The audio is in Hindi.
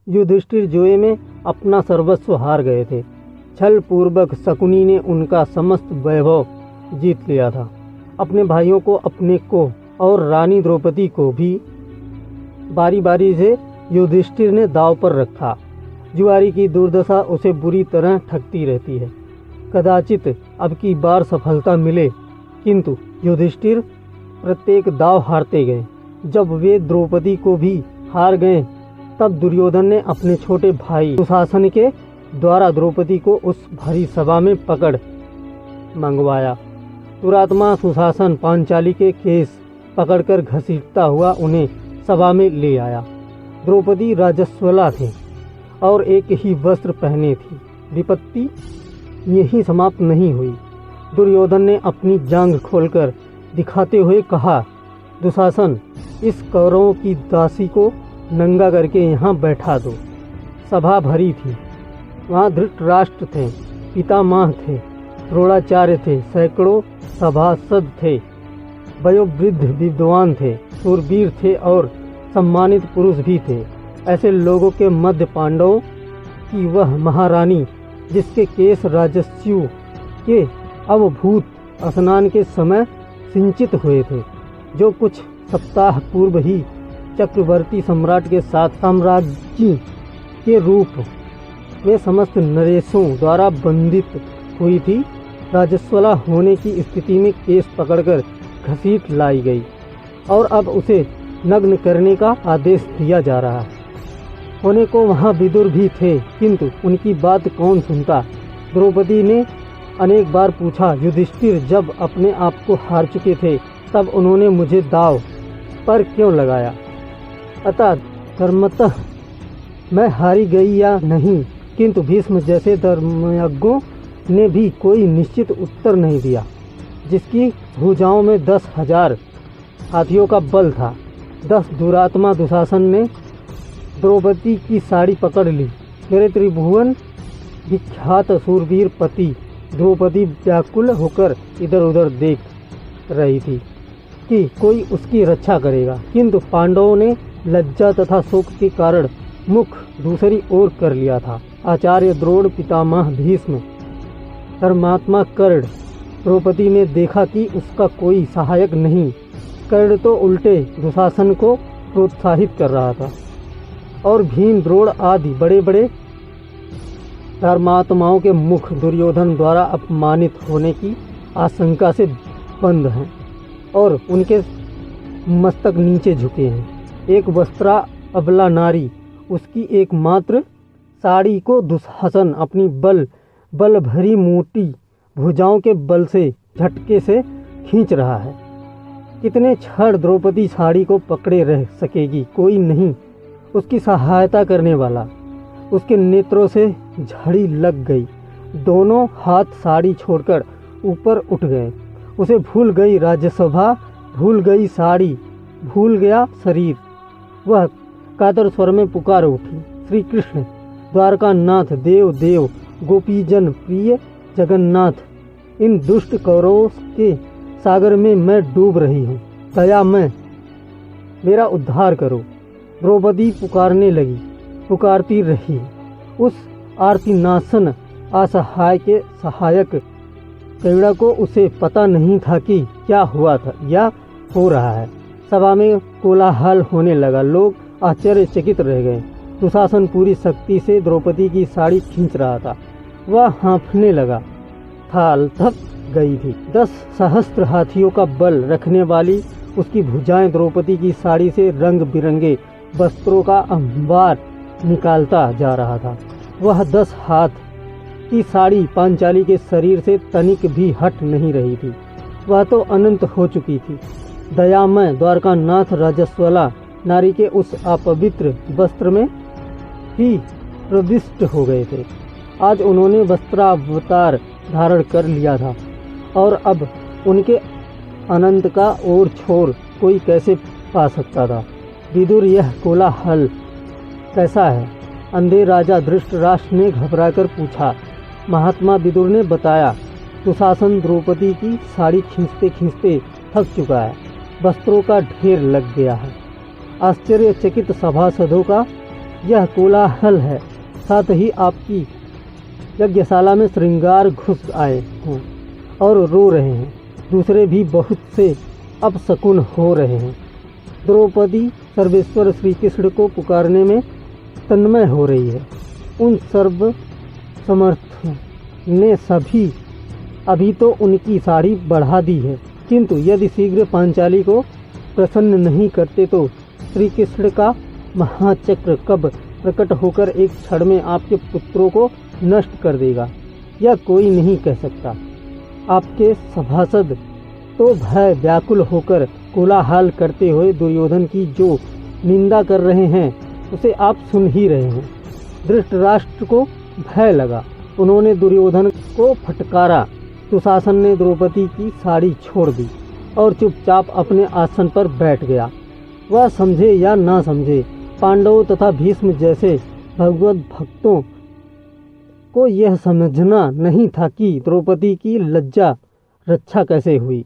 युधिष्ठिर जुए में अपना सर्वस्व हार गए थे। छल पूर्वक शकुनी ने उनका समस्त वैभव जीत लिया था। अपने भाइयों को, अपने को और रानी द्रौपदी को भी बारी बारी से युधिष्ठिर ने दांव पर रखा। जुआरी की दुर्दशा उसे बुरी तरह ठगती रहती है। कदाचित अब की बार सफलता मिले, किंतु युधिष्ठिर प्रत्येक दांव हारते गए। जब वे द्रौपदी को भी हार गए, तब दुर्योधन ने अपने छोटे भाई दुशासन के द्वारा द्रौपदी को उस भरी सभा में पकड़ मंगवाया। दुरात्मा सुशासन पांचाली के केस पकड़कर घसीटता हुआ उन्हें सभा में ले आया। द्रौपदी राजस्वला थे और एक ही वस्त्र पहने थी। विपत्ति यही समाप्त नहीं हुई। दुर्योधन ने अपनी जांघ खोलकर दिखाते हुए कहा, दुशासन, इस कौरवों की दासी को नंगा करके यहाँ बैठा दो। सभा भरी थी। वहाँ धृतराष्ट्र थे, पितामह थे, द्रोणाचार्य थे, सैकड़ों सभासद थे, वयोवृद्ध विद्वान थे, शूरवीर थे और सम्मानित पुरुष भी थे। ऐसे लोगों के मध्य पांडवों की वह महारानी, जिसके केस राजस्यु के अवभूत स्नान के समय सिंचित हुए थे, जो कुछ सप्ताह पूर्व ही चक्रवर्ती सम्राट के साथ साम्राज्य के रूप में समस्त नरेशों द्वारा बंधित हुई थी, राजस्वला होने की स्थिति में केस पकड़कर घसीट लाई गई और अब उसे नग्न करने का आदेश दिया जा रहा है। होने को वहाँ विदुर भी थे, किंतु उनकी बात कौन सुनता। द्रौपदी ने अनेक बार पूछा, युधिष्ठिर जब अपने आप को हार चुके थे, तब उन्होंने मुझे दांव पर क्यों लगाया? अतः धर्मतः मैं हारी गई या नहीं? किंतु भीष्म जैसे धर्मज्ञों ने भी कोई निश्चित उत्तर नहीं दिया। जिसकी भुजाओं में 10,000 हाथियों का बल था। 10 दुरात्मा दुशासन ने द्रौपदी की साड़ी पकड़ ली। मेरे त्रिभुवन विख्यात शूरवीर पति द्रौपदी व्याकुल होकर इधर उधर देख रही थी कि कोई उसकी रक्षा करेगा, किंतु पांडवों ने लज्जा तथा शोक के कारण मुख दूसरी ओर कर लिया था। आचार्य द्रोण, पितामह भीष्म, धर्मात्मा कर्ण, द्रौपदी ने देखा कि उसका कोई सहायक नहीं। कर्ण तो उल्टे दुशासन को प्रोत्साहित कर रहा था और भीम, द्रोण आदि बड़े बड़े धर्मात्माओं के मुख दुर्योधन द्वारा अपमानित होने की आशंका से बंद हैं और उनके मस्तक नीचे झुके हैं। एक वस्त्रा अबला नारी, उसकी एकमात्र साड़ी को दुशासन अपनी बल भरी मोटी भुजाओं के बल से झटके से खींच रहा है। कितने क्षण द्रौपदी साड़ी को पकड़े रह सकेगी? कोई नहीं उसकी सहायता करने वाला। उसके नेत्रों से झड़ी लग गई। दोनों हाथ साड़ी छोड़कर ऊपर उठ गए। उसे भूल गई राज्यसभा, भूल गई साड़ी, भूल गया शरीर। वह कातर स्वर में पुकार उठी, श्री कृष्ण द्वारका नाथ, देव देव, गोपीजन प्रिय जगन्नाथ, इन दुष्ट कौरवों के सागर में मैं डूब रही हूँ। दया में मेरा उद्धार करो। द्रौपदी पुकारने लगी, पुकारती रही। उस आर्तिनाशन असहाय के सहायक करुणा को उसे पता नहीं था कि क्या हुआ था या हो रहा है। सभा में कोलाहल होने लगा। लोग आश्चर्यचकित रह गए। दुशासन पूरी शक्ति से द्रौपदी की साड़ी खींच रहा था। वह हाँफने लगा था, थक गई थी। 10 सहस्त्र हाथियों का बल रखने वाली उसकी भुजाएं द्रौपदी की साड़ी से रंग बिरंगे वस्त्रों का अंबार निकालता जा रहा था। वह 10 हाथ की साड़ी पांचाली के शरीर से तनिक भी हट नहीं रही थी। वह तो अनंत हो चुकी थी। दयामय द्वारकानाथ राजस्वला नारी के उस अपवित्र वस्त्र में ही प्रविष्ट हो गए थे। आज उन्होंने वस्त्रावतार धारण कर लिया था और अब उनके अनंत का और छोर कोई कैसे पा सकता था। विदुर, यह कोलाहल कैसा है? अंधे राजा धृतराष्ट्र ने घबराकर पूछा। महात्मा विदुर ने बताया, दुशासन द्रौपदी की साड़ी खींचते खींचते थक चुका है। वस्त्रों का ढेर लग गया है। आश्चर्यचकित सभासदों का यह कोलाहल है। साथ ही आपकी यज्ञशाला में श्रृंगार घुस आए हैं और रो रहे हैं। दूसरे भी बहुत से अपशकुन हो रहे हैं। द्रौपदी सर्वेश्वर श्री कृष्ण को पुकारने में तन्मय हो रही है। उन सर्व समर्थ ने सभी अभी तो उनकी साड़ी बढ़ा दी है, किंतु यदि शीघ्र पांचाली को प्रसन्न नहीं करते तो श्री कृष्ण का महाचक्र कब प्रकट होकर एक क्षण में आपके पुत्रों को नष्ट कर देगा, यह कोई नहीं कह सकता। आपके सभासद तो भय व्याकुल होकर कोलाहल करते हुए दुर्योधन की जो निंदा कर रहे हैं उसे आप सुन ही रहे हैं। धृतराष्ट्र को भय लगा, उन्होंने दुर्योधन को फटकारा। दुशासन ने द्रौपदी की साड़ी छोड़ दी और चुपचाप अपने आसन पर बैठ गया। वह समझे या ना समझे, पांडवों तथा भीष्म जैसे भगवत भक्तों को यह समझना नहीं था कि द्रौपदी की लज्जा रक्षा कैसे हुई।